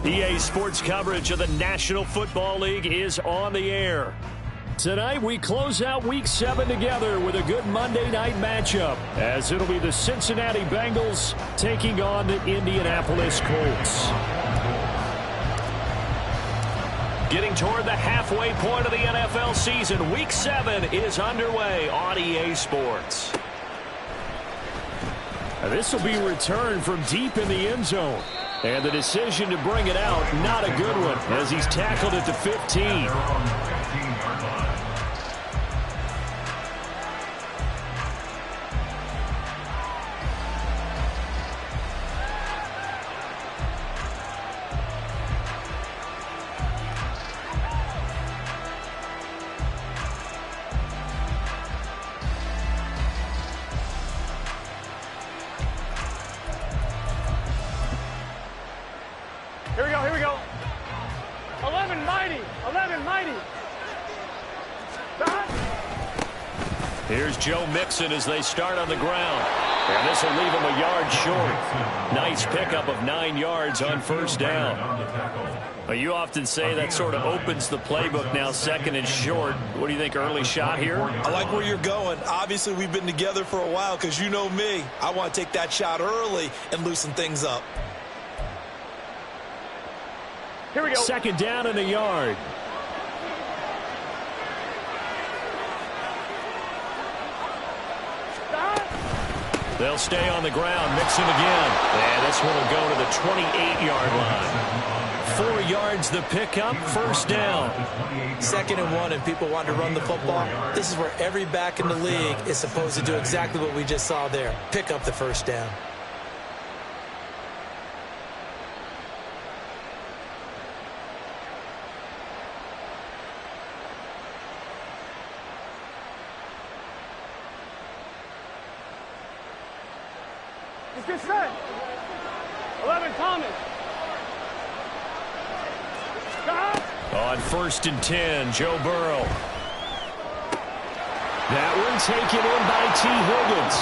EA Sports coverage of the National Football League is on the air. Tonight, we close out Week 7 together with a good Monday night matchup, as it'll be the Cincinnati Bengals taking on the Indianapolis Colts. Getting toward the halfway point of the NFL season, Week 7 is underway on EA Sports. This will be returned from deep in the end zone. And the decision to bring it out, not a good one, as he's tackled at the 15. Here we go. 11 mighty. Stop. Here's Joe Mixon as they start on the ground. And this will leave him a yard short. Nice pickup of 9 yards on first down. But you often say that sort of opens the playbook now, second and short. What do you think, early shot here? I like where you're going. Obviously, we've been together for a while because you know me. I want to take that shot early and loosen things up. Here we go. Second down and a yard. Stop. They'll stay on the ground. Mixon again. And this one will go to the 28-yard line. 4 yards the pickup. First down. 2nd and 1, and people want to run the football. This is where every back in the league is supposed to do exactly what we just saw there. Pick up the first down. Let's get set. 11 Thomas. Stop. On 1st and 10, Joe Burrow. That one taken in by T. Higgins.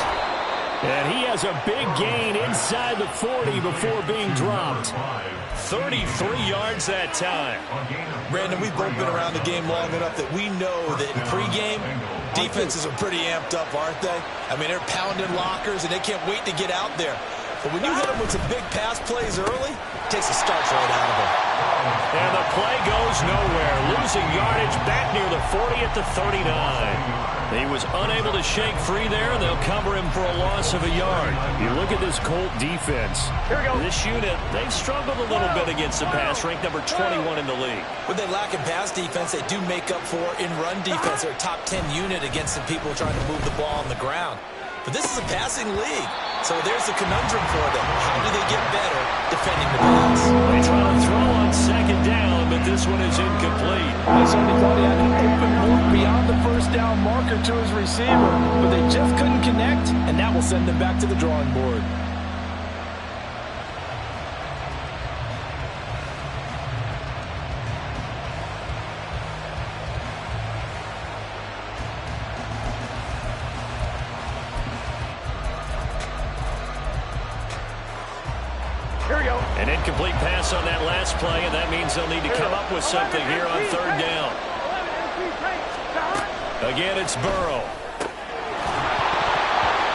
And he has a big gain inside the 40 before being dropped. 33 yards that time. Brandon, we've both been around the game long enough that we know that in pregame, defenses are pretty amped up, aren't they? I mean, they're pounding lockers, and they can't wait to get out there. But when you hit them with some big pass plays early, it takes the starch right out of them. And the play goes nowhere. Losing yardage back near the 40 at the 39. He was unable to shake free there, and they'll cover him for a loss of a yard. You look at this Colt defense. Here we go. This unit, they've struggled a little bit against the pass, ranked number 21 in the league. When they lack in pass defense, they do make up for in run defense. They're a top 10 unit against the people trying to move the ball on the ground. But this is a passing league, so there's the conundrum for them. How do they get better defending the pass? They try to throw on second down, but this one is incomplete. I certainly thought he had an open look beyond the first down marker to his receiver, but they just couldn't connect, and that will send them back to the drawing board. Here we go. An incomplete pass on that last play, and that means they'll need to come up with something here on third down. Again, it's Burrow.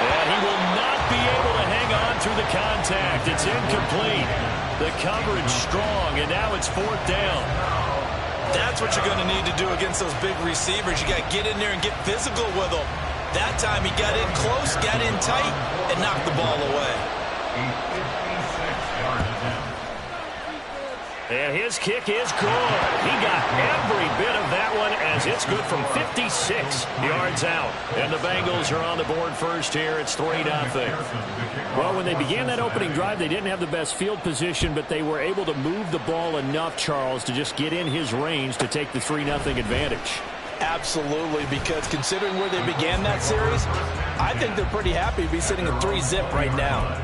And he will not be able to hang on through the contact. It's incomplete. The coverage strong, and now it's 4th down. That's what you're going to need to do against those big receivers. You got to get in there and get physical with them. That time he got in close, got in tight, and knocked the ball away. And his kick is good. He got every bit of that one as it's good from 56 yards out. And the Bengals are on the board first here. It's 3-0. Well, when they began that opening drive, they didn't have the best field position, but they were able to move the ball enough, Charles, to just get in his range to take the 3-0 advantage. Absolutely, because considering where they began that series, I think they're pretty happy to be sitting at 3-zip right now.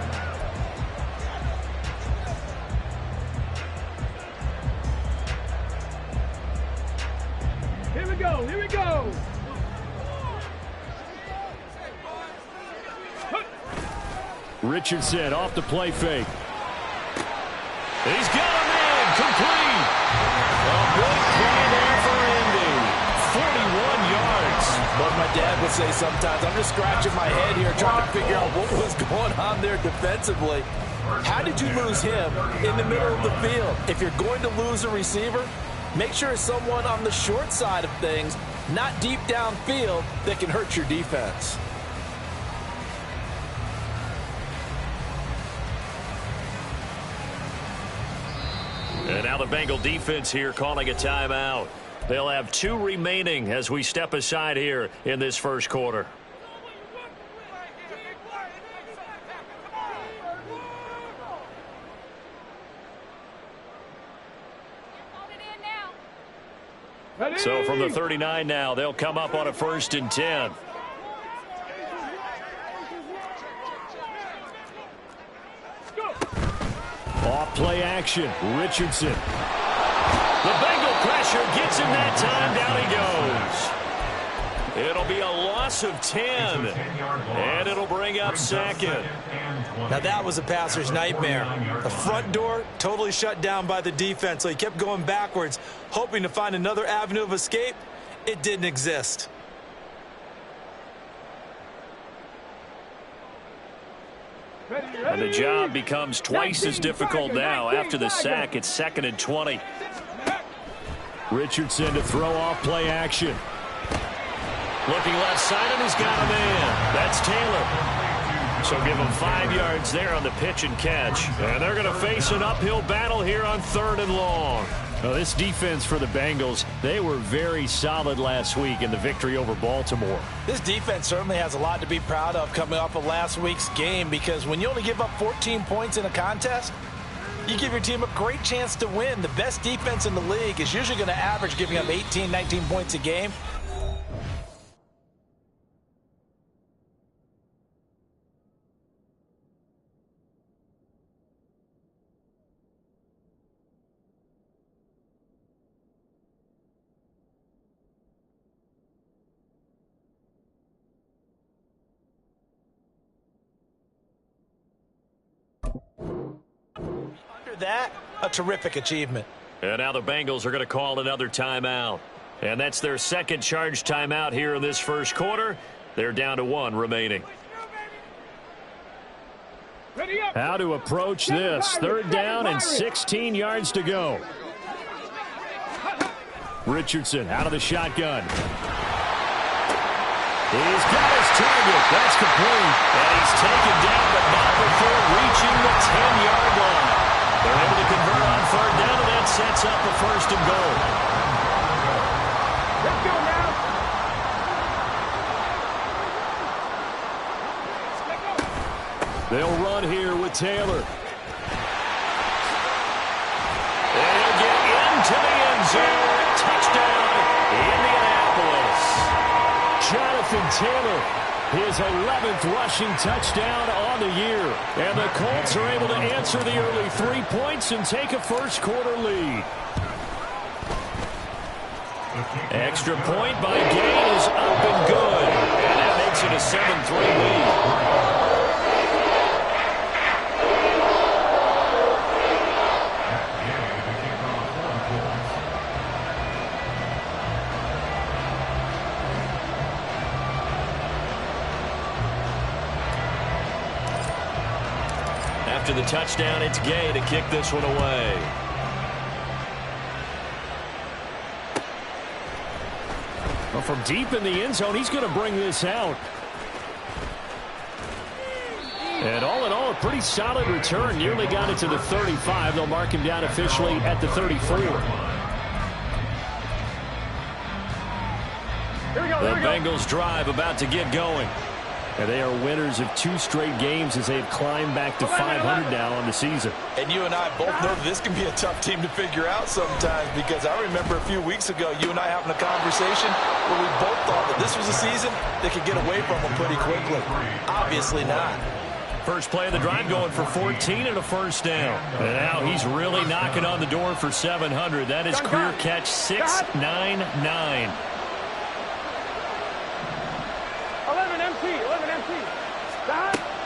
Here we go. Richardson off the play fake. He's got him in. people say sometimes. I'm just scratching my head here trying to figure out what was going on there defensively. How did you lose him in the middle of the field? If you're going to lose a receiver, make sure it's someone on the short side of things, not deep downfield, that can hurt your defense. And now the Bengal defense here calling a timeout. They'll have 2 remaining as we step aside here in this first quarter. So from the 39 now, they'll come up on a 1st and 10. Off play action. Richardson. The Bengal pressure gets him that time. Down he goes. It'll be a loss of 10. And it'll bring up 2nd. Now that was a passer's nightmare. The front door totally shut down by the defense, so he kept going backwards, hoping to find another avenue of escape. It didn't exist. And the job becomes twice as difficult now. After the sack, it's 2nd and 20. Richardson to throw off play action. Looking left side, and he's got a man. That's Taylor. So give him 5 yards there on the pitch and catch. And they're going to face an uphill battle here on 3rd and long. Well, this defense for the Bengals, they were very solid last week in the victory over Baltimore. This defense certainly has a lot to be proud of coming off of last week's game, because when you only give up 14 points in a contest, you give your team a great chance to win. The best defense in the league is usually going to average giving up 18, 19 points a game. That a terrific achievement. And now the Bengals are going to call another timeout. And that's their 2nd charge timeout here in this first quarter. They're down to 1 remaining. How to approach this. 3rd down and 16 yards to go. Richardson out of the shotgun. He's got his target. That's complete. And he's taken down, but not before reaching the 10-yard line. They're able to convert on 3rd down, and that sets up a 1st and goal. Let's go now. They'll run here with Taylor. And he'll get into the end zone. Touchdown, Indianapolis. Jonathan Taylor, his 11th rushing touchdown on the year. And the Colts are able to answer the early 3 points and take a first quarter lead. Extra point by Gain is up and good. And that makes it a 7-3 lead. After the touchdown, it's Gay to kick this one away. Well, from deep in the end zone, he's going to bring this out. And all in all, a pretty solid return. Nearly got it to the 35. They'll mark him down officially at the 34. The Bengals drive about to get going. And they are winners of 2 straight games as they've climbed back to 500 now on the season. And you and I both know this can be a tough team to figure out sometimes, because I remember a few weeks ago you and I having a conversation where we both thought that this was a season that could get away from them pretty quickly. Obviously not. First play of the drive going for 14 and a 1st down. And now he's really knocking on the door for 700. That is career catch 699. 11 empty.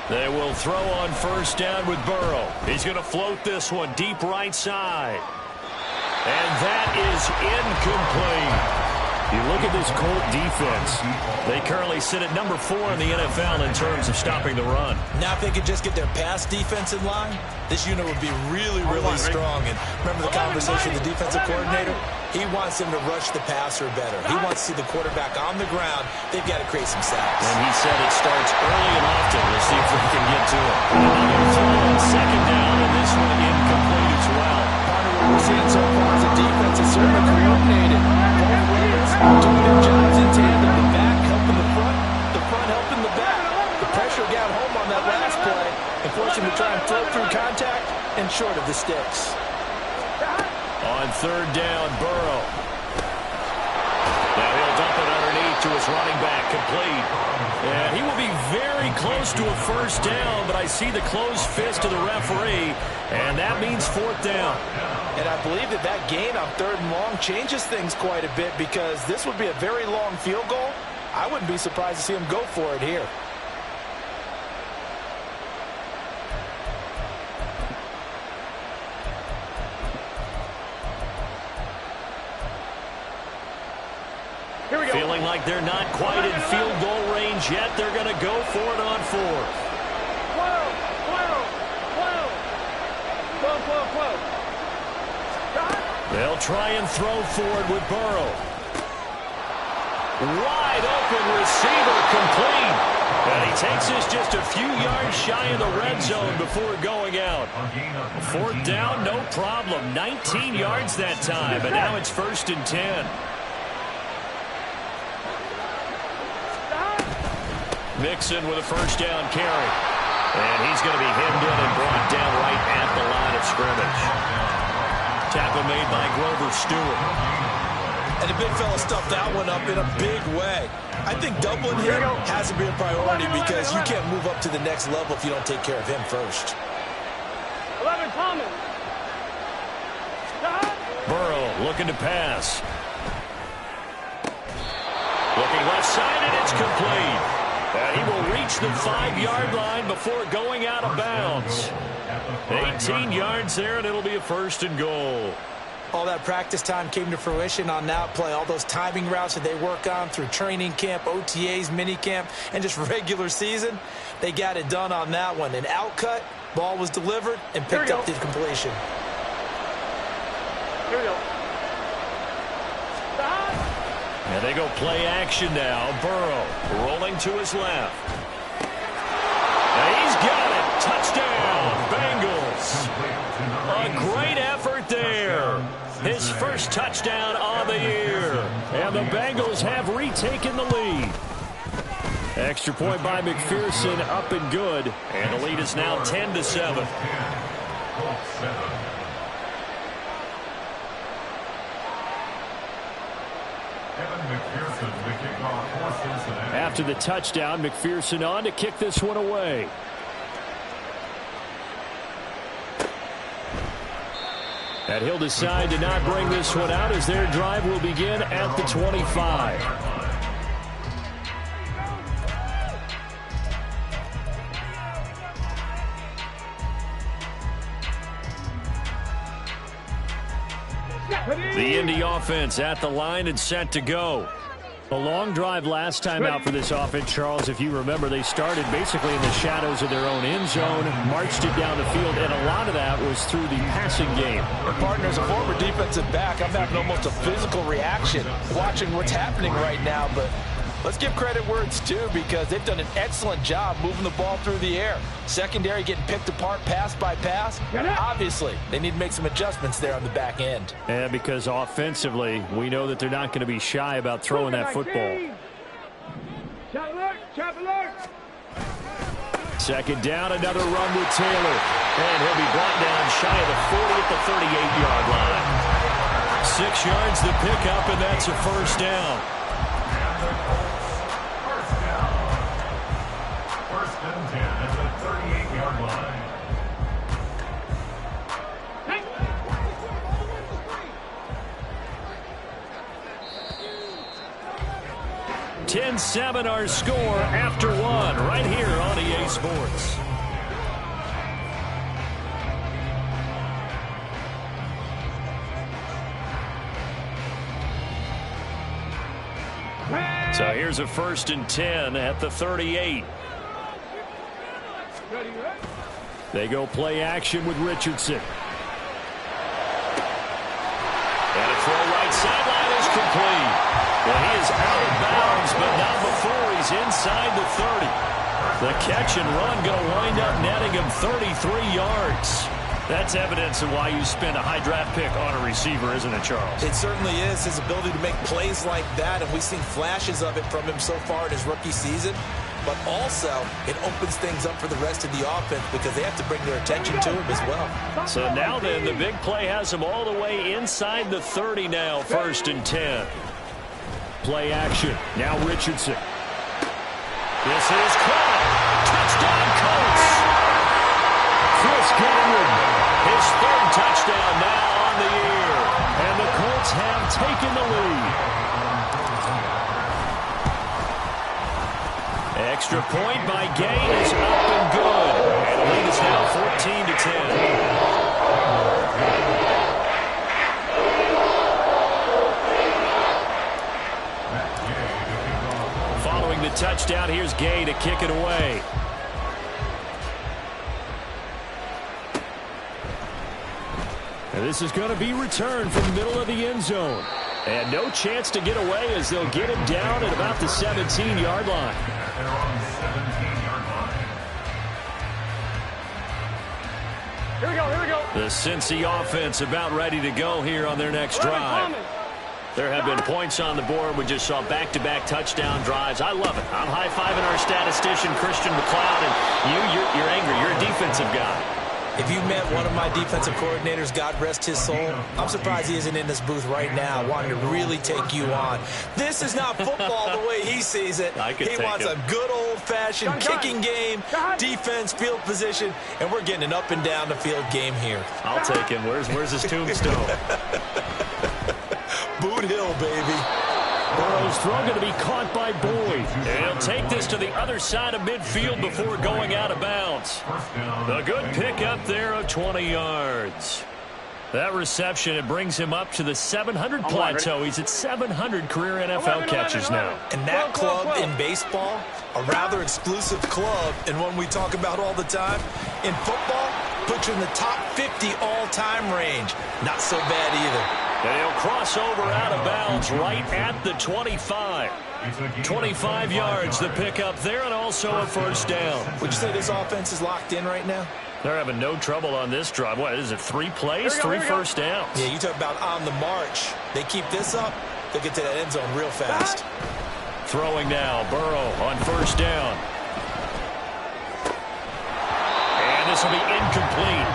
They will throw on 1st down with Burrow. He's going to float this one deep right side. And that is incomplete. You look at this Colt defense. They currently sit at number 4 in the NFL in terms of stopping the run. Now if they could just get their pass defense in line, this unit would be really, really strong. And remember the conversation with the defensive coordinator? He wants them to rush the passer better. He wants to see the quarterback on the ground. They've got to create some sacks. And he said it starts early and often. We'll see if we can get to it. Another throw on second down, and this one incomplete as well. Part of what we're seeing so far is the defense is certainly coordinated. Both players doing their jobs in tandem. The back helping the front helping the back. The pressure got home on that last play and forced him to try and throw through contact and short of the sticks. On third down, Burrow. Now he'll dump it underneath to his running back, complete. And he will be very close to a first down, but I see the closed fist of the referee, and that means fourth down. And I believe that gain on third and long changes things quite a bit because this would be a very long field goal. I wouldn't be surprised to see him go for it here. Feeling like they're not quite in field goal range yet. They're going to go for it on fourth. They'll try and throw forward with Burrow. Wide open receiver, complete. And he takes this just a few yards shy of the red zone before going out. Fourth down, no problem. 19 yards that time, but now it's 1st and 10. Mixon with a first down carry. And he's going to be hemmed in and brought down right at the line of scrimmage. Tackle made by Grover Stewart. And the big fella stuffed that one up in a big way. I think doubling him has to be a priority because you can't move up to the next level if you don't take care of him first. 11 Thomas. Burrow looking to pass. Looking left side, and it's complete. And he will reach the 5-yard line before going out of bounds. 18 yards there, and it'll be a 1st and goal. All that practice time came to fruition on that play. All those timing routes that they work on through training camp, OTAs, minicamp, and just regular season, they got it done on that one. An outcut, ball was delivered, and picked up the completion. Here we go. And they go play action now. Burrow rolling to his left. And he's got it. Touchdown, Bengals. A great effort there. His first touchdown of the year. And the Bengals have retaken the lead. Extra point by McPherson, up and good. And the lead is now 10-7. After the touchdown, McPherson on to kick this one away. And he'll decide to not bring this one out as their drive will begin at the 25. The Indy offense at the line and set to go. A long drive last time out for this offense, Charles. If you remember, they started basically in the shadows of their own end zone, marched it down the field, and a lot of that was through the passing game. And partner, as a former defensive back, I'm having almost a physical reaction watching what's happening right now, but let's give credit where it's due because they've done an excellent job moving the ball through the air. Secondary getting picked apart pass by pass. Obviously, they need to make some adjustments there on the back end. And because offensively, we know that they're not going to be shy about throwing that football. Second down, another run with Taylor. And he'll be brought down shy of the 40 at the 38-yard line. 6 yards the pickup, and that's a first down. First and 10 at the 38-yard line. Hey. 10-7 our score after one right here on EA Sports. So here's a 1st and 10 at the 38. They go play action with Richardson. And a throw right sideline is complete. Well, he is out of bounds, but not before he's inside the 30. The catch and run going to wind up netting him 33 yards. That's evidence of why you spend a high draft pick on a receiver, isn't it, Charles? It certainly is. His ability to make plays like that, and we've seen flashes of it from him so far in his rookie season. But also, it opens things up for the rest of the offense because they have to bring their attention to him as well. So now then, the big play has him all the way inside the 30 now, 1st and 10. Play action. Now Richardson. This is caught. Touchdown, Colts. Chris Godwin, his 3rd touchdown now on the year. And the Colts have taken the lead. Extra point by Gay is up and good. And the lead is now 14 to 10. Following the touchdown, here's Gay to kick it away. And this is going to be returned from the middle of the end zone. And no chance to get away as they'll get him down at about the 17-yard line. They're on the 17-yard line. Here we go, here we go. The Cincy offense about ready to go here on their next drive. There have been points on the board. We just saw back-to-back touchdown drives. I love it. I'm high-fiving our statistician, Christian McLeod, and you're angry. You're a defensive guy. If you met one of my defensive coordinators, God rest his soul, I'm surprised he isn't in this booth right now wanting to really take you on. This is not football the way he sees it. He wants a good old-fashioned kicking game, defense, field position, and we're getting an up-and-down-the-field game here. I'll take him. Where's his tombstone? Boot Hill, baby. Burrow's throw going to be caught by Boyd. And he'll take this to the other side of midfield before going out of bounds. A good pick up there of 20 yards. That reception, it brings him up to the 700 plateau. He's at 700 career NFL catches now. And that club in baseball, a rather exclusive club, and one we talk about all the time. In football, puts you in the top 50 all-time range. Not so bad either. And he'll cross over out of bounds right at the 25. 25 yards the pick up there, and also a 1st down. Would you say this offense is locked in right now? They're having no trouble on this drive. What is it, 3 plays, 3 first downs? Yeah, you talk about on the march. They keep this up, they'll get to that end zone real fast. Throwing now, Burrow on 1st down. And this will be incomplete.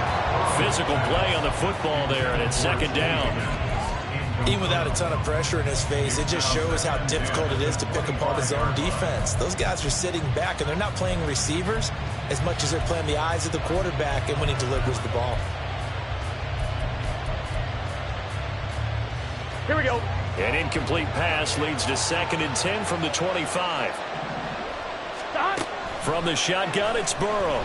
Physical play on the football there, and it's 2nd down. Even without a ton of pressure in his face, it just shows how difficult it is to pick apart his own defense. Those guys are sitting back, and they're not playing receivers as much as they're playing the eyes of the quarterback and when he delivers the ball. Here we go. An incomplete pass leads to 2nd and 10 from the 25. Stop. From the shotgun, it's Burrow.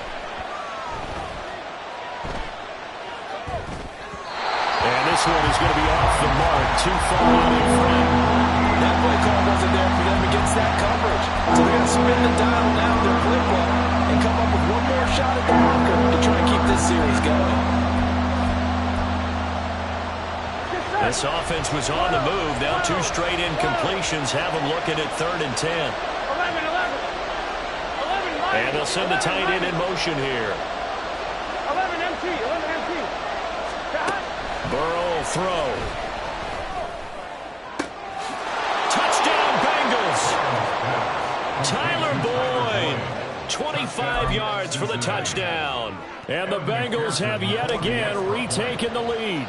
And this one is going to be off the mark, too far out in front. That play call wasn't there for them against that coverage. So they're going to spin the dial now with their playbook and come up with one more shot at the marker to try to keep this series going. This offense was on the move. Now 2 straight incompletions have them looking at 3rd and 10. 11. And they'll send the tight end in motion here. 11 MT. Burrow will throw. Touchdown, Bengals. Tyler Boyd, 25 yards for the touchdown. And the Bengals have yet again retaken the lead.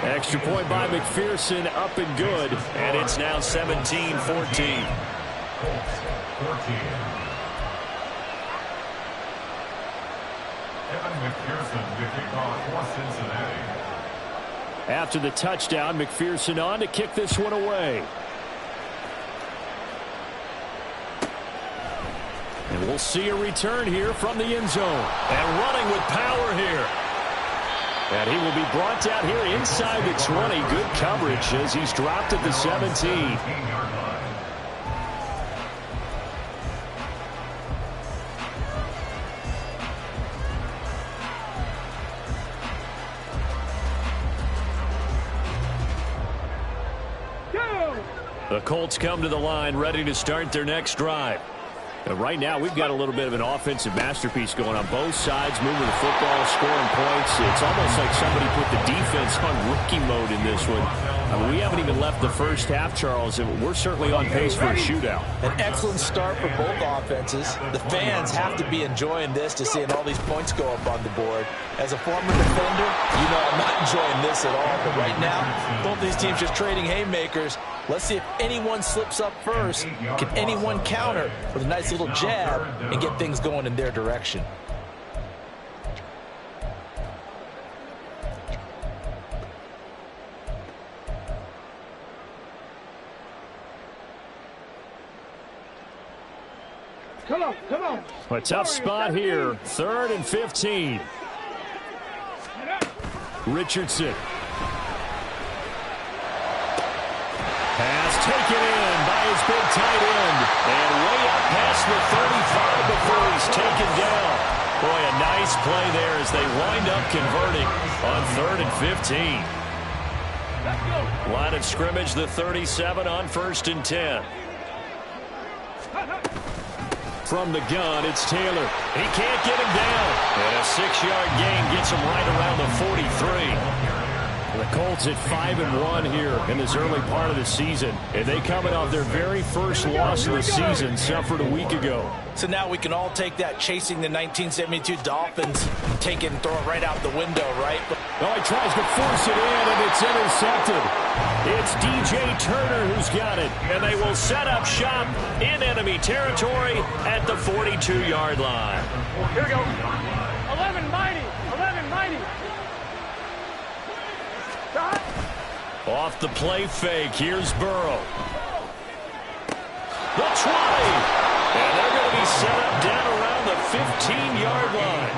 Extra point by McPherson, up and good. And it's now 17-14. After the touchdown, McPherson on to kick this one away. And we'll see a return here from the end zone. And running with power here. And he will be brought down here inside the 20. Good coverage as he's dropped at the 17. The Colts come to the line ready to start their next drive. And right now, we've got a little bit of an offensive masterpiece going on both sides, moving the football, scoring points. It's almost like somebody put the defense on rookie mode in this one. I mean, we haven't even left the first half, Charles, and we're certainly on pace for a shootout. An excellent start for both offenses. The fans have to be enjoying this to seeing all these points go up on the board. As a former defender, you know I'm not enjoying this at all. But right now, both these teams just trading haymakers. Let's see if anyone slips up first. Can anyone counter with a nice little jab and get things going in their direction? Come on, come on. A tough spot here. 3rd and 15. Richardson. Pass taken in by his big tight end. And way up past the 35 before he's taken down. Boy, a nice play there as they wind up converting on 3rd and 15. Line of scrimmage, the 37 on 1st and 10. From the gun, it's Taylor. He can't get him down. And a 6-yard gain gets him right around the 43. The Colts at 5-1 here in this early part of the season. And they coming off their very first loss of the season, suffered a week ago. So now we can all take that chasing the 1972 Dolphins, take it and throw it right out the window, right? Oh, he tries to force it in, and it's intercepted. It's DJ Turner who's got it, and they will set up shop in enemy territory at the 42-yard line. Here we go. 11 mighty. 11 mighty. Stop. Off the play fake, here's Burrow. The 20. And they're going to be set up down around the 15-yard line.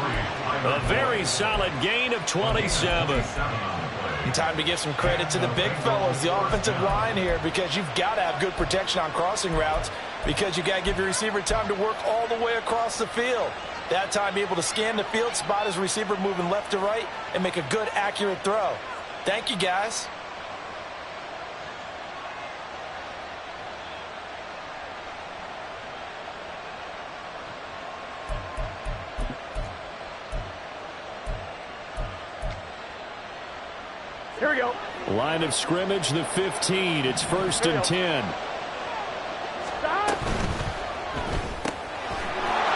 A very solid gain of 27. And time to give some credit to the big fellows, the offensive line here, because you've got to have good protection on crossing routes, because you got to give your receiver time to work all the way across the field. That time, be able to scan the field, spot his receiver moving left to right, and make a good, accurate throw. Thank you, guys. Here we go. Line of scrimmage, the 15. It's 1st and 10. Stop.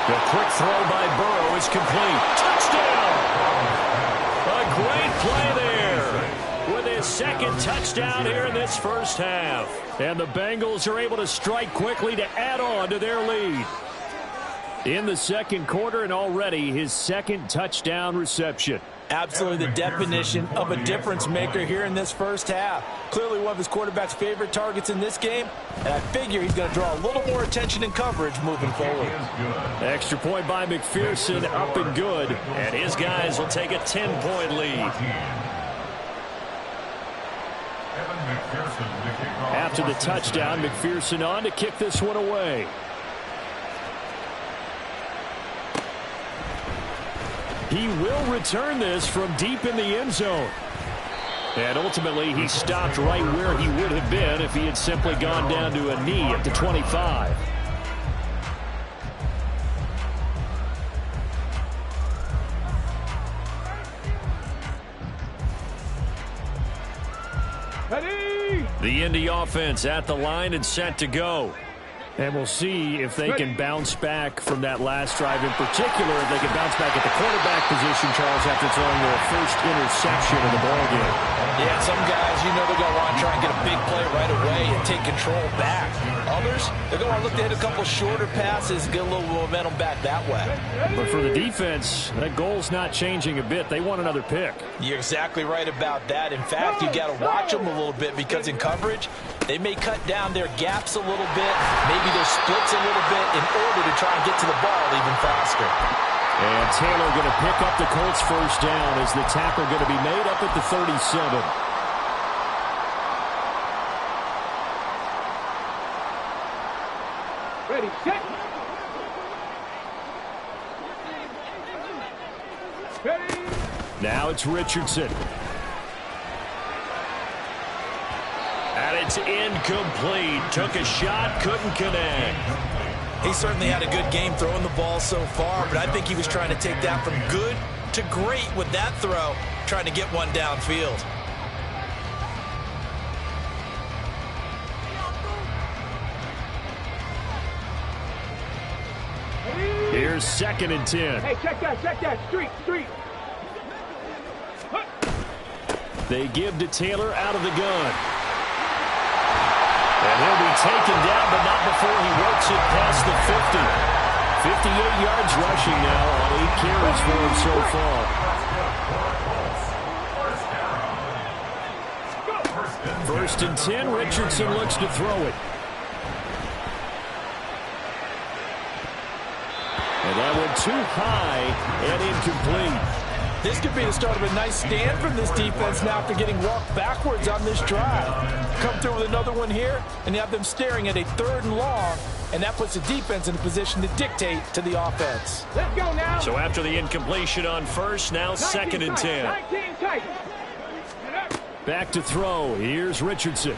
The quick throw by Burrow is complete. Touchdown! A great play there with his second touchdown here in this first half. And the Bengals are able to strike quickly to add on to their lead. In the second quarter, and already his second touchdown reception. Absolutely the definition of a difference maker here in this first half. Clearly one of his quarterback's favorite targets in this game, and I figure he's going to draw a little more attention and coverage moving forward. Extra point by McPherson, up and good, and his guys will take a 10-point lead. After the touchdown, McPherson on to kick this one away. He will return this from deep in the end zone. And ultimately, he stopped right where he would have been if he had simply gone down to a knee at the 25. Ready. The Indy offense at the line and set to go. And we'll see if they can bounce back from that last drive, in particular, if they can bounce back at the quarterback position, Charles, after throwing their first interception of the ballgame. Yeah, some guys, you know they're going to want to try and get a big play right away and take control back. Others, they're going to look to hit a couple shorter passes, get a little momentum back that way. But for the defense, that goal's not changing a bit. They want another pick. You're exactly right about that. In fact, you got to watch them a little bit, because in coverage, they may cut down their gaps a little bit, maybe their splits a little bit, in order to try and get to the ball even faster. And Taylor going to pick up the Colts first down as the tackle going to be made up at the 37. Ready, set. Ready. Now it's Richardson. And it's incomplete. Took a shot, couldn't connect. He certainly had a good game throwing the ball so far, but I think he was trying to take that from good to great with that throw, trying to get one downfield. Here's 2nd and 10. Hey, check that. Street. They give to Taylor out of the gun. And he'll be taken down, but not before he works it past the 50. 58 yards rushing now on 8 carries for him so far. First and 10, Richardson looks to throw it. And that went too high and incomplete. This could be the start of a nice stand from this defense now after getting walked backwards on this drive. Come through with another one here, and you have them staring at a 3rd and long, and that puts the defense in a position to dictate to the offense. Let's go now. So after the incompletion on first, now 2nd and 10. 19 tight. Back to throw. Here's Richardson.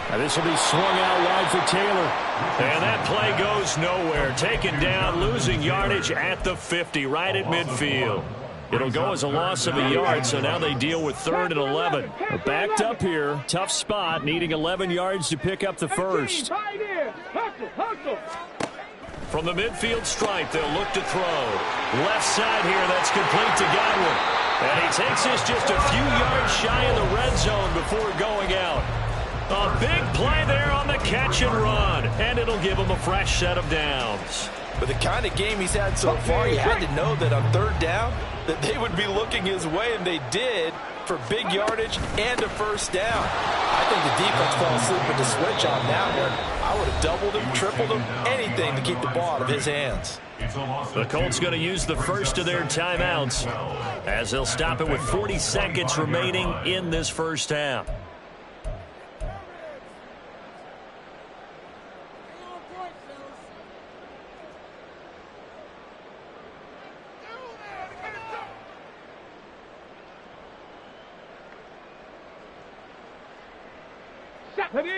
Now this will be swung out wide for Taylor. And that play goes nowhere. Taken down, losing yardage at the 50, right at midfield. It'll go as a loss of a yard, so now they deal with 3rd and 11. Backed up here, tough spot, needing 11 yards to pick up the first. Hustle. From the midfield stripe, they'll look to throw. Left side here, that's complete to Godwin. And he takes this just a few yards shy of the red zone before going out. A big play there on the catch and run, and it'll give him a fresh set of downs. But the kind of game he's had so far, you had to know that on 3rd down, that they would be looking his way, and they did, for big yardage and a first down. I think the defense fell asleep at the switch on that one. I would have doubled him, tripled him, anything to keep the ball out of his hands. The Colts going to use the first of their timeouts as they'll stop it with 40 seconds remaining in this first half.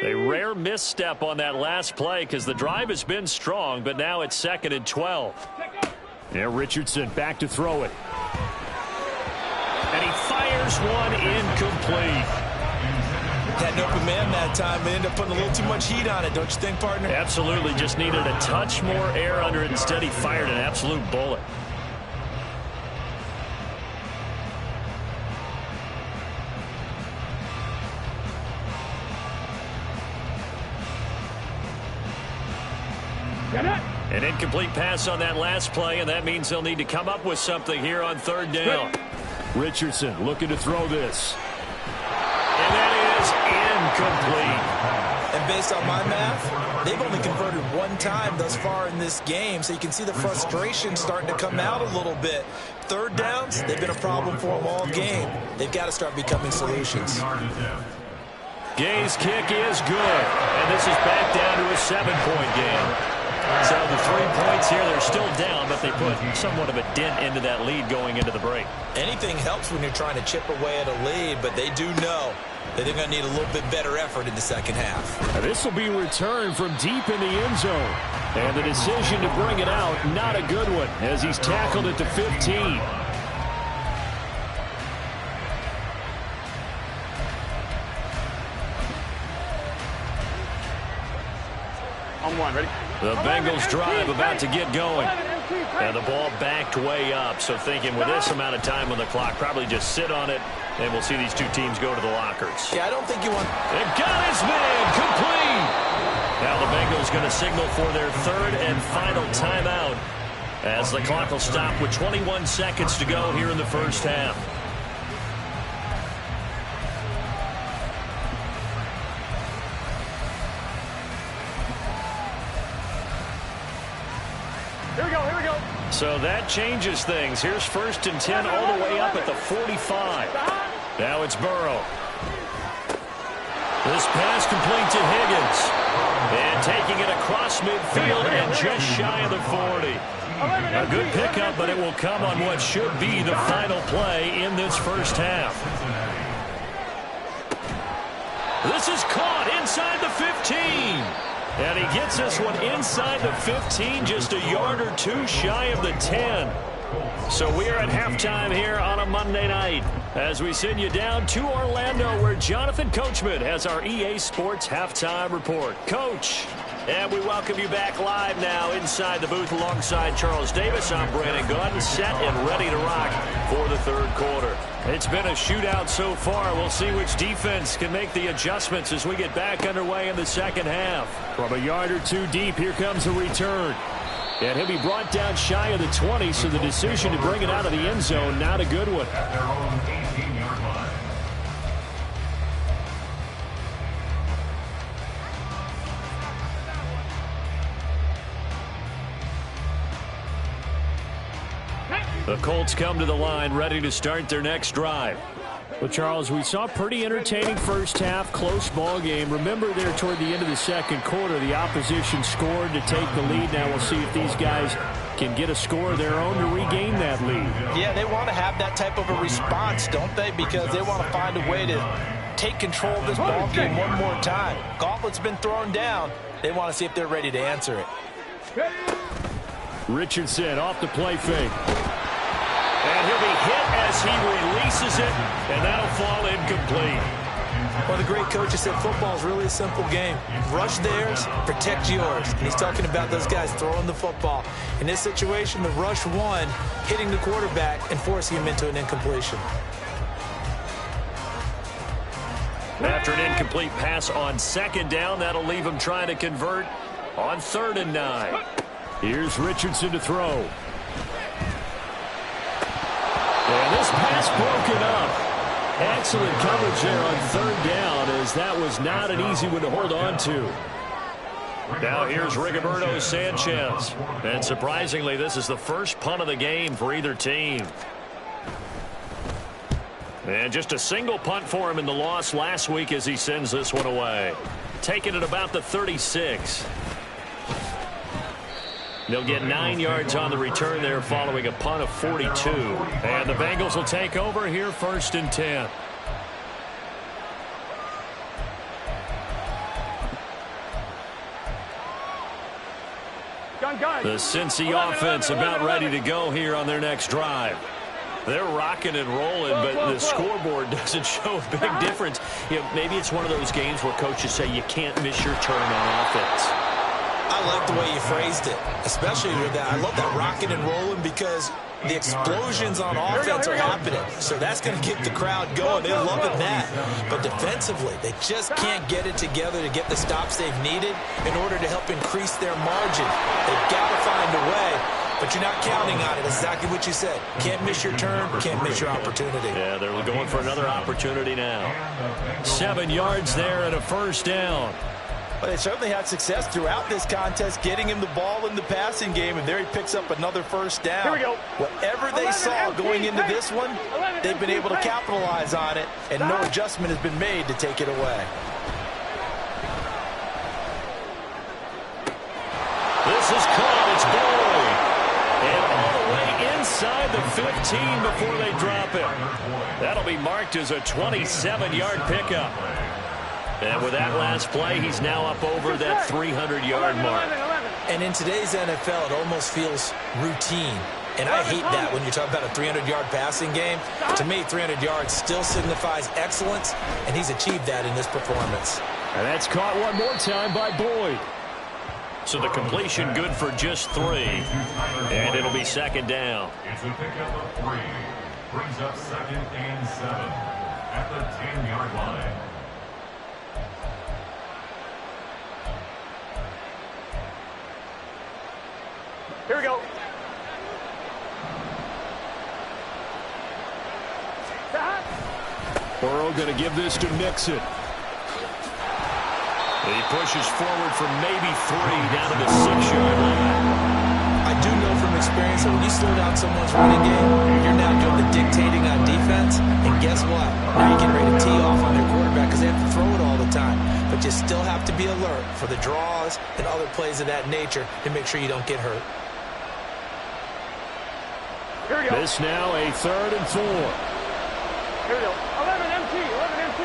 A rare misstep on that last play because the drive has been strong, but now it's 2nd and 12. Yeah, Richardson back to throw it. And he fires one incomplete. Had an open man that time, but ended up putting a little too much heat on it, don't you think, partner? Absolutely, just needed a touch more air under it. Instead, he fired an absolute bullet. An incomplete pass on that last play, and that means they'll need to come up with something here on 3rd down. Richardson looking to throw this. And that is incomplete. And based on my math, they've only converted one time thus far in this game, so you can see the frustration starting to come out a little bit. 3rd downs, they've been a problem for them all game. They've got to start becoming solutions. Gay's kick is good, and this is back down to a 7-point game. So the 3 points here, they're still down, but they put somewhat of a dent into that lead going into the break. Anything helps when you're trying to chip away at a lead, but they do know that they're going to need a little bit better effort in the second half. Now this will be returned from deep in the end zone. And the decision to bring it out, not a good one, as he's tackled at the 15. On one, ready? The Bengals drive about to get going. And the ball backed way up, so thinking with this amount of time on the clock, probably just sit on it, and we'll see these two teams go to the lockers. Yeah, I don't think you want... They've got his man, complete! Now the Bengals going to signal for their 3rd and final timeout as the clock will stop with 21 seconds to go here in the first half. Here we go. So that changes things. Here's 1st and 10 all the way up at the 45. Now it's Burrow. This pass complete to Higgins. And taking it across midfield and just shy of the 40. A good pickup, but it will come on what should be the final play in this first half. This is caught inside the 15. And he gets this one inside the 15, just a yard or two shy of the 10. So we are at halftime here on a Monday night as we send you down to Orlando, where Jonathan Coachman has our EA Sports halftime report. Coach. And we welcome you back live now inside the booth alongside Charles Davis. I'm Brandon Gaudin, set and ready to rock for the third quarter. It's been a shootout so far. We'll see which defense can make the adjustments as we get back underway in the second half. From a yard or two deep, here comes a return. And he'll be brought down shy of the 20, so the decision to bring it out of the end zone, not a good one. At their own 18-yard line. The Colts come to the line ready to start their next drive. Well, Charles, we saw a pretty entertaining first half, close ball game. Remember there toward the end of the second quarter, the opposition scored to take the lead. Now we'll see if these guys can get a score of their own to regain that lead. Yeah, they want to have that type of a response, don't they? Because they want to find a way to take control of this ball game one more time. Gauntlet's been thrown down. They want to see if they're ready to answer it. Richardson off the play fake. And he'll be hit as he releases it, and that'll fall incomplete. Well, the great coach has said football is really a simple game. Rush theirs, protect yours. And he's talking about those guys throwing the football. In this situation, the rush one, hitting the quarterback and forcing him into an incompletion. After an incomplete pass on second down, that'll leave him trying to convert on 3rd and 9. Here's Richardson to throw. And this pass broken up. Excellent coverage there on 3rd down, as that was not an easy one to hold on to. Now here's Rigoberto Sanchez. And surprisingly, this is the first punt of the game for either team. And just a single punt for him in the loss last week as he sends this one away. Taking it about the 36. They'll get 9 yards on the return there following a punt of 42. And the Bengals will take over here 1st and 10. The Cincy offense about ready to go here on their next drive. They're rocking and rolling, but the scoreboard doesn't show a big difference. You know, maybe it's one of those games where coaches say you can't miss your turn on offense. I like the way you phrased it, especially with that. I love that rocking and rolling because the explosions on offense are happening. So that's going to get the crowd going. They're loving that. But defensively, they just can't get it together to get the stops they've needed in order to help increase their margin. They've got to find a way, but you're not counting on it. Exactly what you said. Can't miss your turn, can't miss your opportunity. Yeah, they're going for another opportunity now. 7 yards there and a 1st down. Well, they certainly had success throughout this contest, getting him the ball in the passing game, and there he picks up another 1st down. Here we go. Whatever they saw going into this one, they've been able to capitalize on it, and no adjustment has been made to take it away. This is caught. It's Boyd. And all the way inside the 15 before they drop it. That'll be marked as a 27-yard pickup. And with that last play, he's now up over that 300-yard mark. And in today's NFL, it almost feels routine. And I hate that when you're talking about a 300-yard passing game. To me, 300 yards still signifies excellence, and he's achieved that in this performance. And that's caught one more time by Boyd. So the completion good for just 3. And it'll be 2nd down. It's a pickup of 3. Brings up 2nd and 7 at the 10-yard line. Here we go. Burrow going to give this to Mixon. He pushes forward for maybe 3 down to the 6-yard line. I do know from experience that when you slow down someone's running game, you're now doing the dictating on defense, and guess what? Now you can ready to tee off on their quarterback because they have to throw it all the time. But you still have to be alert for the draws and other plays of that nature to make sure you don't get hurt. Here we go. This now a 3rd and 4. Here we go. 11 MT, 11 MT.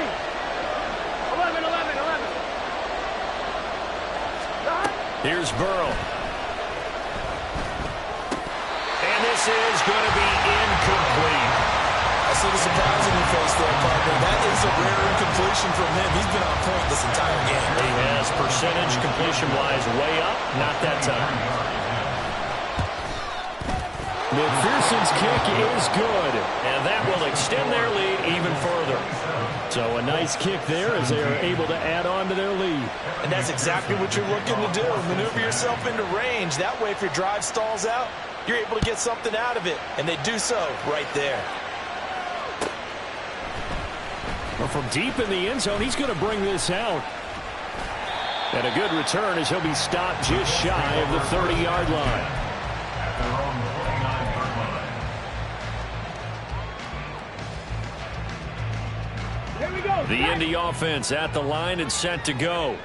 11, 11, 11. Here's Burrow. And this is going to be incomplete. I see the surprise in your face there, partner. That is a rare incompletion from him. He's been on point this entire game. He has percentage completion-wise way up. Not that time. McPherson's kick is good, and that will extend their lead even further. So a nice kick there as they are able to add on to their lead. And that's exactly what you're looking to do. Maneuver yourself into range. That way, if your drive stalls out, you're able to get something out of it. And they do so right there. Well, from deep in the end zone, he's going to bring this out. And a good return as he'll be stopped just shy of the 30-yard line. The Indy offense at the line and set to go.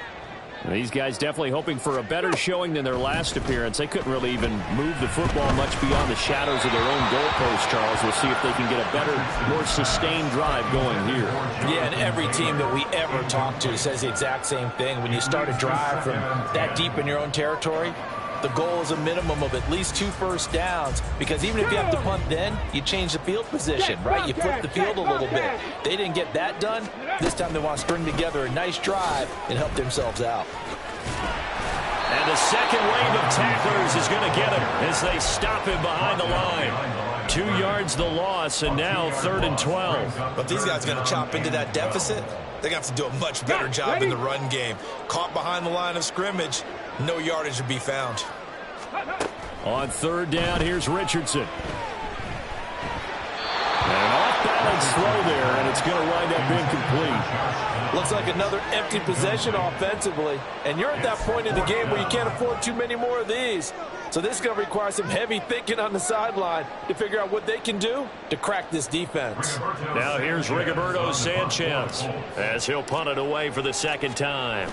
These guys definitely hoping for a better showing than their last appearance. They couldn't really even move the football much beyond the shadows of their own goalpost, Charles. We'll see if they can get a better, more sustained drive going here. Yeah, and every team that we ever talk to says the exact same thing. When you start a drive from that deep in your own territory, the goal is a minimum of at least 2 first downs, because even if you have to punt then, you change the field position, right? You flip the field a little bit. They didn't get that done. This time they want to string together a nice drive and help themselves out. And the second wave of tacklers is going to get him as they stop him behind the line. 2 yards the loss, and now 3rd and 12. But these guys are going to chop into that deficit. They're going to have to do a much better job in the run game. Caught behind the line of scrimmage, no yardage to be found. On 3rd down, here's Richardson. An off-balance throw there, and it's going to wind up incomplete. Looks like another empty possession offensively. And you're at that point in the game where you can't afford too many more of these. So this is going to require some heavy thinking on the sideline to figure out what they can do to crack this defense. Now here's Rigoberto Sanchez as he'll punt it away for the 2nd time.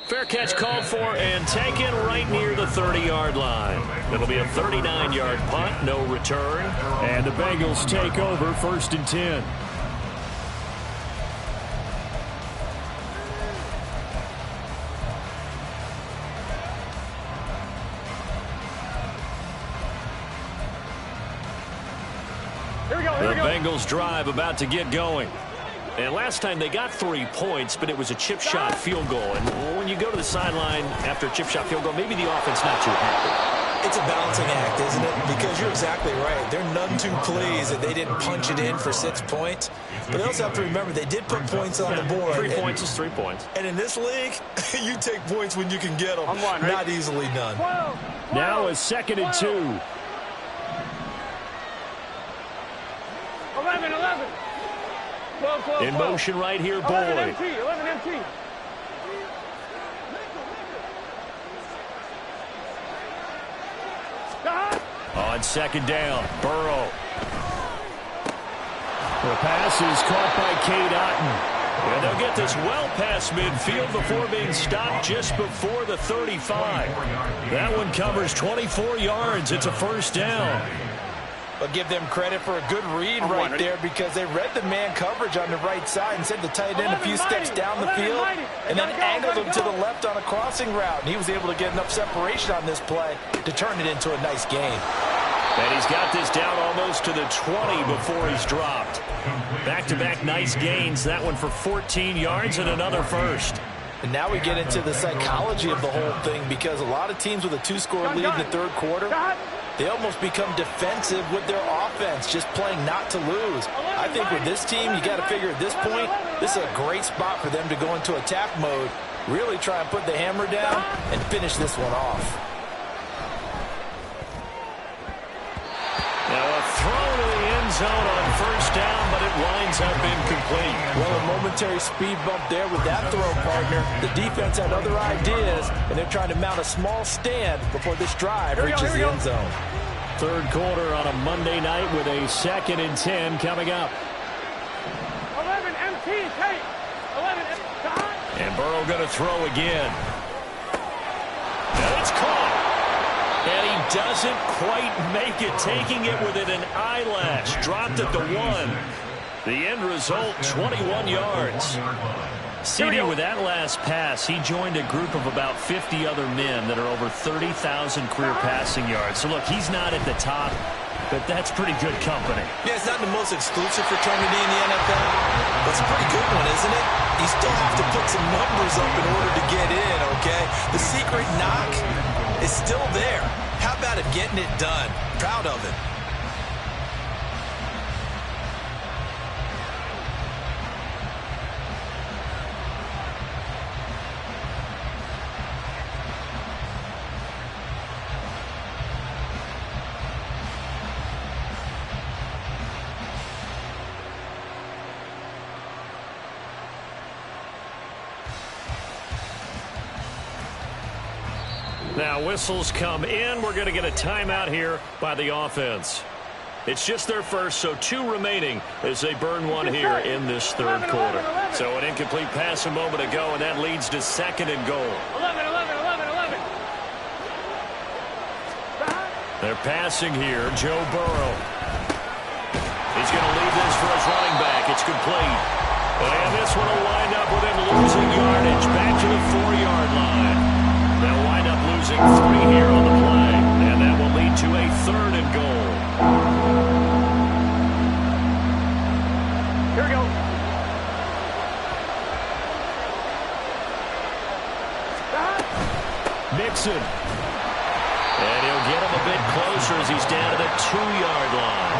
Fair catch called for and taken right near the 30-yard line. It'll be a 39-yard punt, no return. And the Bengals take over 1st and 10. The Bengals drive about to get going. And last time they got 3 points, but it was a chip shot field goal. And when you go to the sideline after a chip shot field goal, maybe the offense not too happy. It's a balancing act, isn't it? Because you're exactly right. They're none too pleased that they didn't punch it in for 6 points. But they also have to remember they did put points on the board. 3 points is 3 points. And in this league, you take points when you can get them. Not easily done. Now a 2nd and 2. 11, 11. 12, 12, in motion right here, Boyd. 11 MT, 11 MT. On 2nd down, Burrow. The pass is caught by Cade Otton. And they'll get this well past midfield before being stopped just before the 35. That one covers 24 yards. It's a 1st down. But give them credit for a good read right there, because they read the man coverage on the right side and sent the tight end a few steps down the field and then angled him to the left on a crossing route. And he was able to get enough separation on this play to turn it into a nice gain. And he's got this down almost to the 20 before he's dropped. Back-to-back nice gains. That one for 14 yards and another 1st. And now we get into the psychology of the whole thing, because a lot of teams with a 2-score lead in the 3rd quarter, they almost become defensive with their offense, just playing not to lose. I think with this team, you got to figure at this point, this is a great spot for them to go into attack mode, really try and put the hammer down and finish this one off. Now a throw to the end zone on first down, but it winds up incomplete. Well, a momentary speed bump there with that throw, partner. The defense had other ideas, and they're trying to mount a small stand before this drive reaches the end zone. Third quarter on a Monday night with a 2nd and 10 coming up. 11 MT, Tate. 11 MT. And Burrow going to throw again. And it's caught. And he doesn't quite make it, taking it within an eyelash. Dropped at the 1. The end result, 21 yards. CD, with that last pass, he joined a group of about 50 other men that are over 30,000 career passing yards. So, look, he's not at the top, but that's pretty good company. Yeah, it's not the most exclusive fraternity in the NFL, but it's a pretty good one, isn't it? You still have to put some numbers up in order to get in, okay? The secret knock is still there. How about it getting it done? Proud of it. Now whistles come in. We're going to get a timeout here by the offense. It's just their first, so 2 remaining as they burn one here in this third quarter. So an incomplete pass a moment ago, and that leads to 2nd and goal. 11, 11, 11, 11. They're passing here. Joe Burrow. He's going to leave this for his running back. It's complete. And this one will wind up with him losing yardage back to the 4-yard line. They'll wind up losing 3 here on the play, and that will lead to a 3rd and goal. Here we go. Mixon. And he'll get him a bit closer as he's down to the 2-yard line.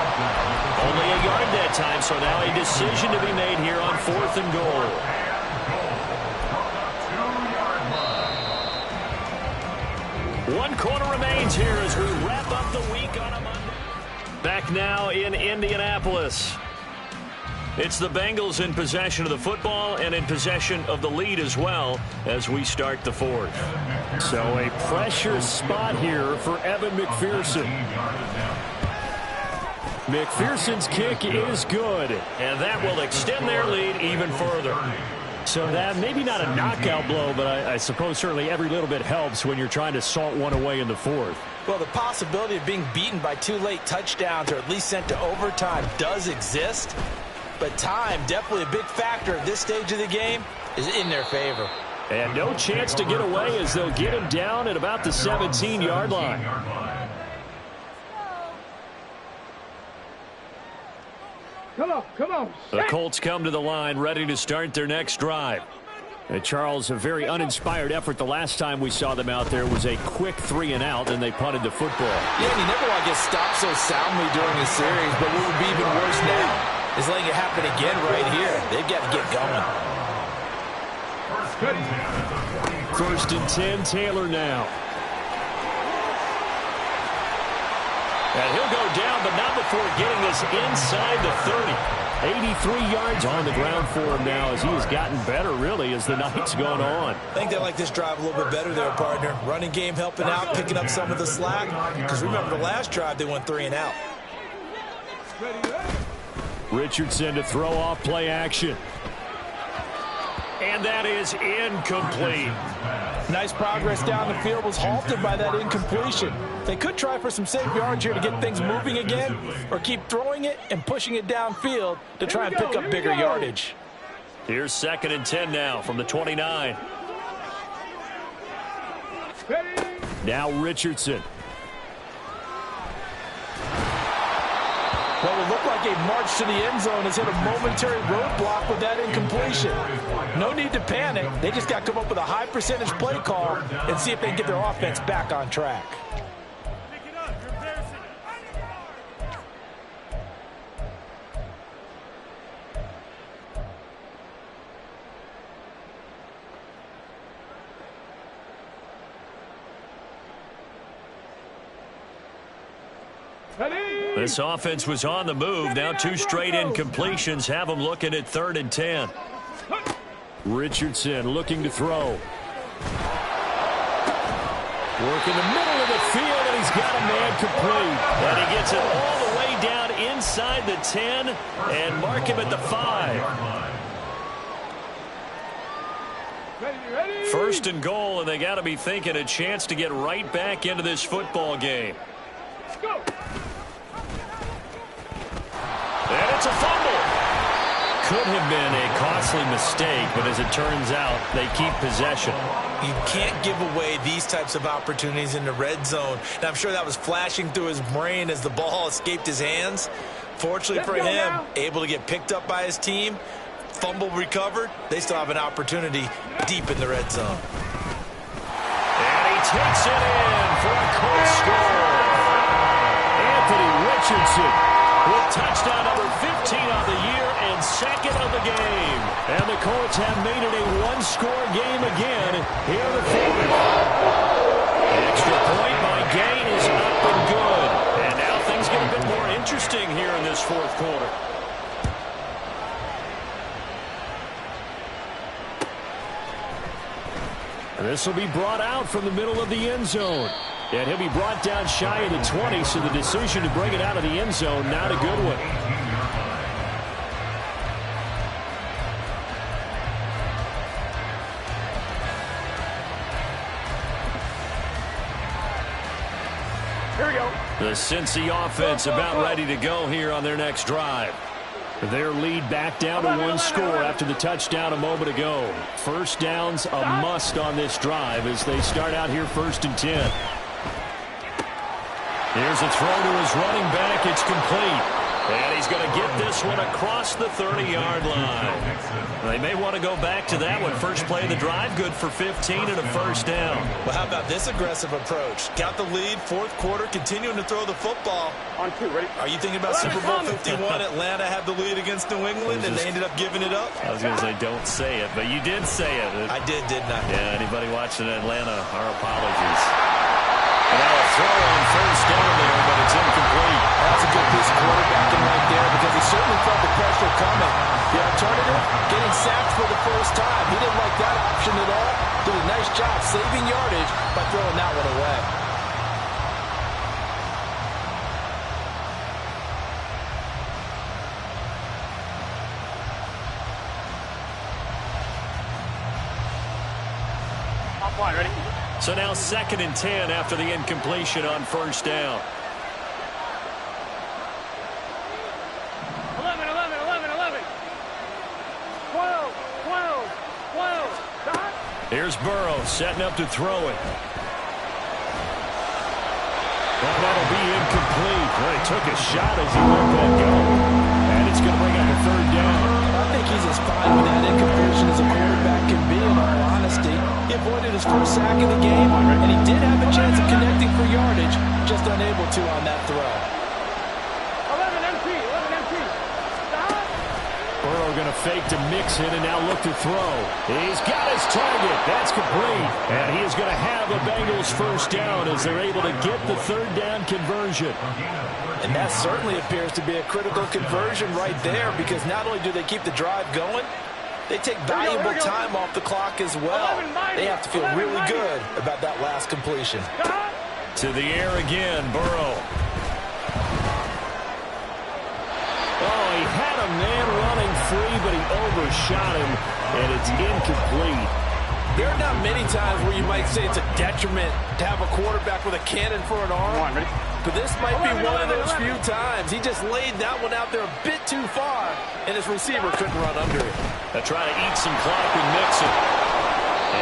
Only a yard that time, so now a decision to be made here on 4th and goal. One quarter remains here as we wrap up the week on a Monday. Back now in Indianapolis. It's the Bengals in possession of the football and in possession of the lead as well as we start the 4th. So a pressure spot here for Evan McPherson. McPherson's kick is good, and that will extend their lead even further. So that maybe not a knockout blow, but I suppose certainly every little bit helps when you're trying to salt one away in the 4th. Well, the possibility of being beaten by 2 late touchdowns or at least sent to overtime does exist, but time, definitely a big factor at this stage of the game, is in their favor. And no chance to get away as they'll get him down at about the 17-yard line. Come on, come on. The Colts come to the line ready to start their next drive. And Charles, a very uninspired effort the last time we saw them out there was a quick 3-and-out, and they punted the football. Yeah, and you never want to get stopped so soundly during a series, but what would be even worse now is letting it happen again right here. They've got to get going. First and 10, Taylor now. And he'll go down, but not before getting this inside the 30. 83 yards on the ground for him now as he has gotten better, really, as the night's gone on. I think they like this drive a little bit better there, partner. Running game helping out, picking up some of the slack. Because remember, the last drive, they went 3-and-out. Richardson to throw off play action. And that is incomplete. Nice progress down the field was halted by that incompletion. They could try for some safe yards here to get things moving again, or keep throwing it and pushing it downfield to try and pick up bigger yardage. Here's 2nd and 10 now from the 29. Now Richardson. What would look like a march to the end zone has hit a momentary roadblock with that incompletion. No need to panic. They just got to come up with a high percentage play call and see if they can get their offense back on track. This offense was on the move. Now 2 straight incompletions have them looking at 3rd and 10. Richardson looking to throw. Work in the middle of the field, and he's got a man complete. And he gets it all the way down inside the 10 and mark him at the 5. 1st and goal, and they got to be thinking a chance to get right back into this football game. Let's go. And it's a fumble. Could have been a costly mistake, but as it turns out, they keep possession. You can't give away these types of opportunities in the red zone. And I'm sure that was flashing through his brain as the ball escaped his hands. Fortunately for him, able to get picked up by his team, fumble recovered. They still have an opportunity deep in the red zone. And he takes it in for a quick score. Anthony Richardson with touchdown number 15 on the year and 2nd of the game. And the Colts have made it a 1-score game again here in the 4th. Extra point by Gain is up and good. And now things get a bit more interesting here in this 4th quarter. And this will be brought out from the middle of the end zone. And he'll be brought down shy of the 20, so the decision to bring it out of the end zone, not a good one. Here we go. The Cincy offense about ready to go here on their next drive. Their lead back down to 1 score after the touchdown a moment ago. 1st down's a must on this drive as they start out here 1st and 10. Here's a throw to his running back. It's complete. And he's going to get this one across the 30-yard line. They may want to go back to that one. First play of the drive, good for 15 and a 1st down. Well, how about this aggressive approach? Got the lead, 4th quarter, continuing to throw the football. On 2, ready? Are you thinking about Super Bowl 51? Atlanta had the lead against New England, and they ended up giving it up? I was going to say, don't say it, but you did say it. I didn't I? Yeah, anybody watching Atlanta, our apologies. And now a throw on 1st down there, but it's incomplete. That's a good piece of quarterbacking right there because he certainly felt the pressure coming. The alternative, getting sacked for the 1st time. He didn't like that option at all. Did a nice job saving yardage by throwing that one away. Offline, ready? So now 2nd and 10 after the incompletion on 1st down. 11, 11, 11, 11. 12, 12, 12. Stop. Here's Burrow setting up to throw it. Well, that'll be incomplete. Well, he took a shot as he let that go. And it's going to bring up a 3rd down. I think he's as fine with that incompletion as a quarterback can be, in all honesty. He avoided his 1st sack of the game, and he did have a chance of connecting for yardage, just unable to on that throw. 11 MT, 11 MT. Stop. Burrow going to fake to mix it and now look to throw. He's got his target. That's complete. And he is going to have the Bengals 1st down as they're able to get the 3rd down conversion. And that certainly appears to be a critical conversion right there because not only do they keep the drive going, they take valuable time off the clock as well. They have to feel really good about that last completion. To the air again, Burrow. Oh, he had a man running free, but he overshot him, and it's incomplete. There are not many times where you might say it's a detriment to have a quarterback with a cannon for an arm. But this might be one of those few times. He just laid that one out there a bit too far, and his receiver couldn't run under it. They'll try to eat some clock and mix it.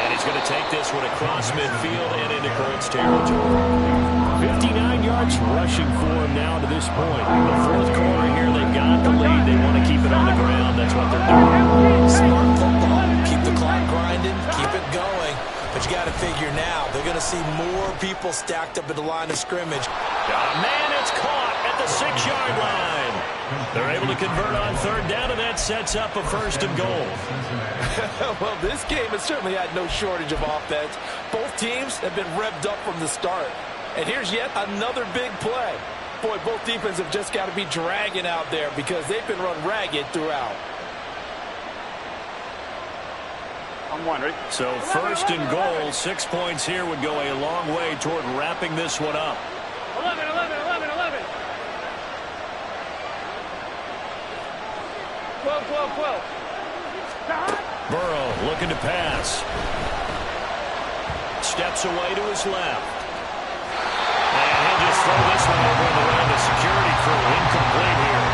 And he's going to take this one across midfield and into Colts territory. 59 yards rushing for him now to this point. In the 4th quarter here, they've got the lead. They want to keep it on the ground. That's what they're doing. Smart football. Keep the clock grinding. Keep it going. But you got to figure now, they're going to see more people stacked up at the line of scrimmage. Man, it's caught at the 6-yard line. They're able to convert on 3rd down, and that sets up a 1st and goal. Well, this game has certainly had no shortage of offense. Both teams have been revved up from the start. And here's yet another big play. point, both defenses have just got to be dragging out there because they've been run ragged throughout. I'm one, right? So first and goal, 6 points here would go a long way toward wrapping this one up. 11, 11, 11, 11. 12, 12, 12. Burrow looking to pass. Steps away to his left. And he'll just throw this one over the way to security crew. Incomplete here.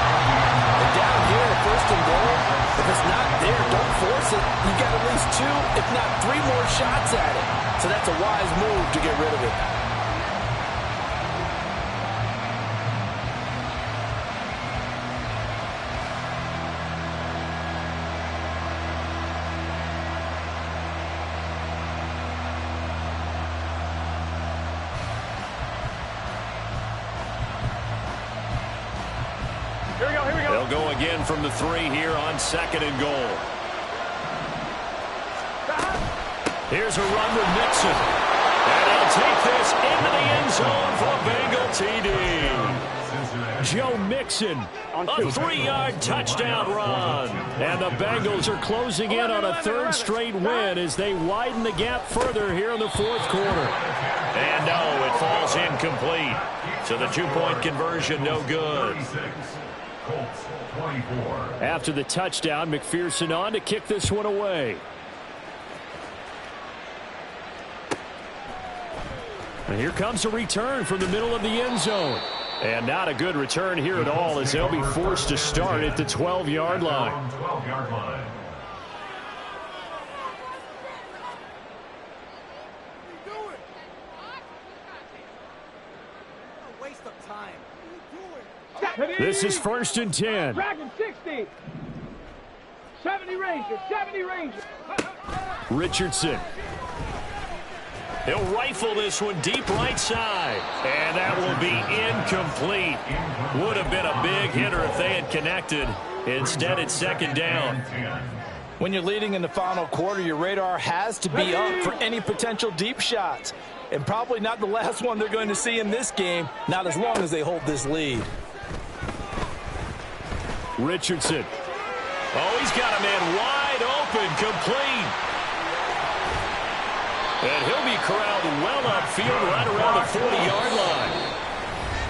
And down here, first and goal, if it's not there, don't force it. You've got at least 2, if not 3 more shots at it. So that's a wise move to get rid of it. They'll go again from the 3 here on second and goal. Here's a run with Mixon. And he'll take this into the end zone for a Bengal TD. Joe Mixon, a 3-yard touchdown run. And the Bengals are closing in on a 3rd straight win as they widen the gap further here in the 4th quarter. And no, it falls incomplete. So the 2-point conversion, no good. After the touchdown, McPherson on to kick this one away. And here comes a return from the middle of the end zone. And not a good return here at all as they'll be forced to start at the 12-yard line. This is 1st and 10. Dragon 60. 70 Rangers, 70 Rangers. Richardson. He'll rifle this one deep right side. And that will be incomplete. Would have been a big hitter if they had connected. Instead, it's 2nd down. When you're leading in the final quarter, your radar has to be up for any potential deep shots. And probably not the last one they're going to see in this game, not as long as they hold this lead. Richardson. Oh, he's got a man wide open, complete. And he'll be corralled well upfield right around the 40-yard line.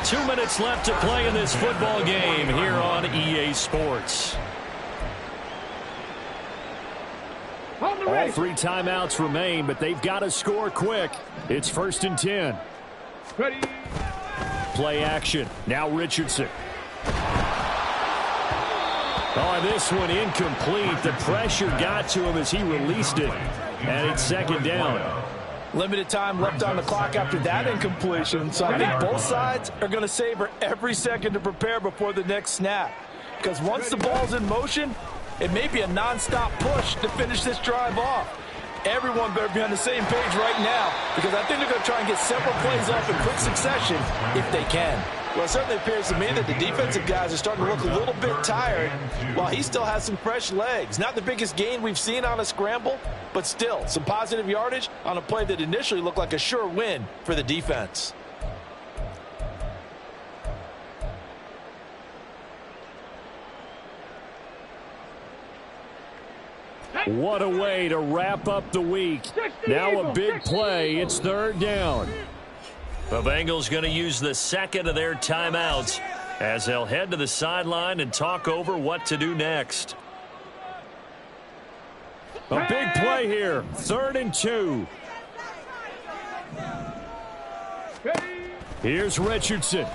2 minutes left to play in this football game here on EA Sports. All 3 timeouts remain, but they've got to score quick. It's 1st and 10. Ready. Play action. Now Richardson. Oh, this one incomplete. The pressure got to him as he released it. And it's 2nd down. Limited time left on the clock after that incompletion. So I think both sides are going to savor every second to prepare before the next snap. Because once the ball's in motion, it may be a nonstop push to finish this drive off. Everyone better be on the same page right now because I think they're going to try and get several plays off in quick succession if they can. Well, it certainly appears to me that the defensive guys are starting to look a little bit tired while he still has some fresh legs. Not the biggest gain we've seen on a scramble, but still some positive yardage on a play that initially looked like a sure win for the defense. What a way to wrap up the week. Now a big play. It's 3rd down. The Bengals going to use the 2nd of their timeouts as they'll head to the sideline and talk over what to do next. A big play here. 3rd and 2. Here's Richardson.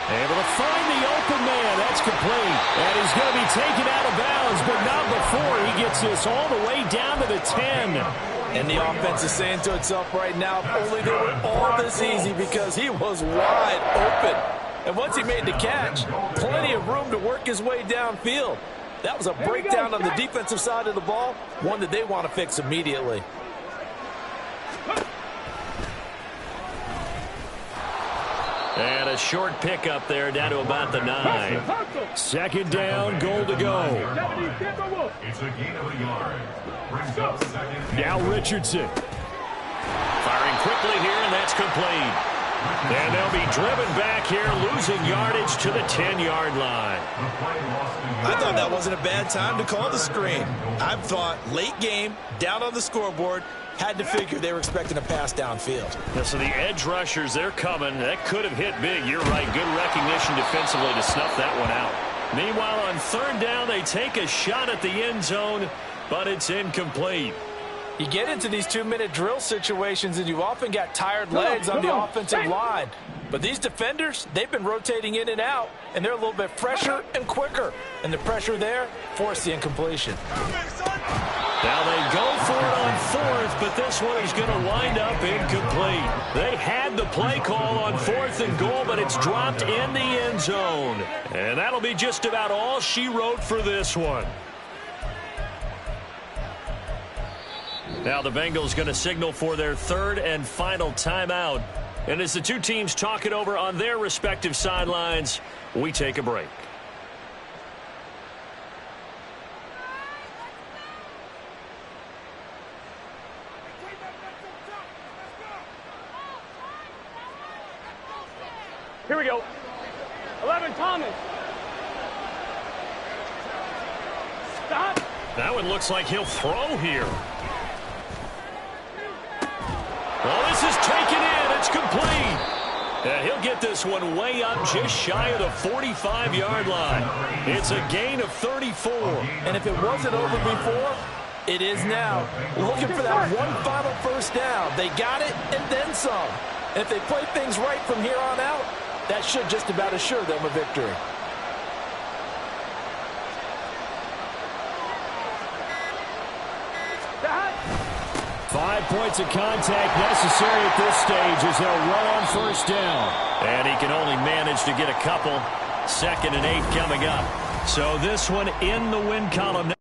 Able to find the open man. That's complete. And he's going to be taken out of bounds, but not before he gets this all the way down to the 10. And the offense is saying to itself right now, if only they were all this easy because he was wide open. And once he made the catch, plenty of room to work his way downfield. That was a breakdown on the defensive side of the ball, one that they want to fix immediately. And a short pickup there down to about the 9. 2nd down, goal to go. It's a gain of a yard. Brings up 2nd. Now Richardson. Firing quickly here, and that's complete. And they'll be driven back here, losing yardage to the 10-yard line. I thought that wasn't a bad time to call the screen. I thought late game, down on the scoreboard, had to figure they were expecting a pass downfield. Yeah, so the edge rushers, they're coming. That could have hit big. You're right. Good recognition defensively to snuff that one out. Meanwhile, on third down, they take a shot at the end zone, but it's incomplete. You get into these 2-minute drill situations, and you often got tired legs on the offensive line. But these defenders, they've been rotating in and out, and they're a little bit fresher and quicker. And the pressure there forced the incompletion. Now they go for it on fourth, but this one is going to wind up incomplete. They had the play call on 4th and goal, but it's dropped in the end zone. And that'll be just about all she wrote for this one. Now the Bengals going to signal for their third and final timeout. And as the two teams talk it over on their respective sidelines, we take a break. Here we go. 11, Thomas. Stop. That one looks like he'll throw here. Well, this is taken in. It's complete. And he'll get this one way up just shy of the 45-yard line. It's a gain of 34. And if it wasn't over before, it is now. Looking for that one final first down. They got it and then some. And if they play things right from here on out, that should just about assure them a victory. Dad. 5 points of contact necessary at this stage as they'll run on first down. And he can only manage to get a couple. 2nd and 8 coming up. So this one in the win column.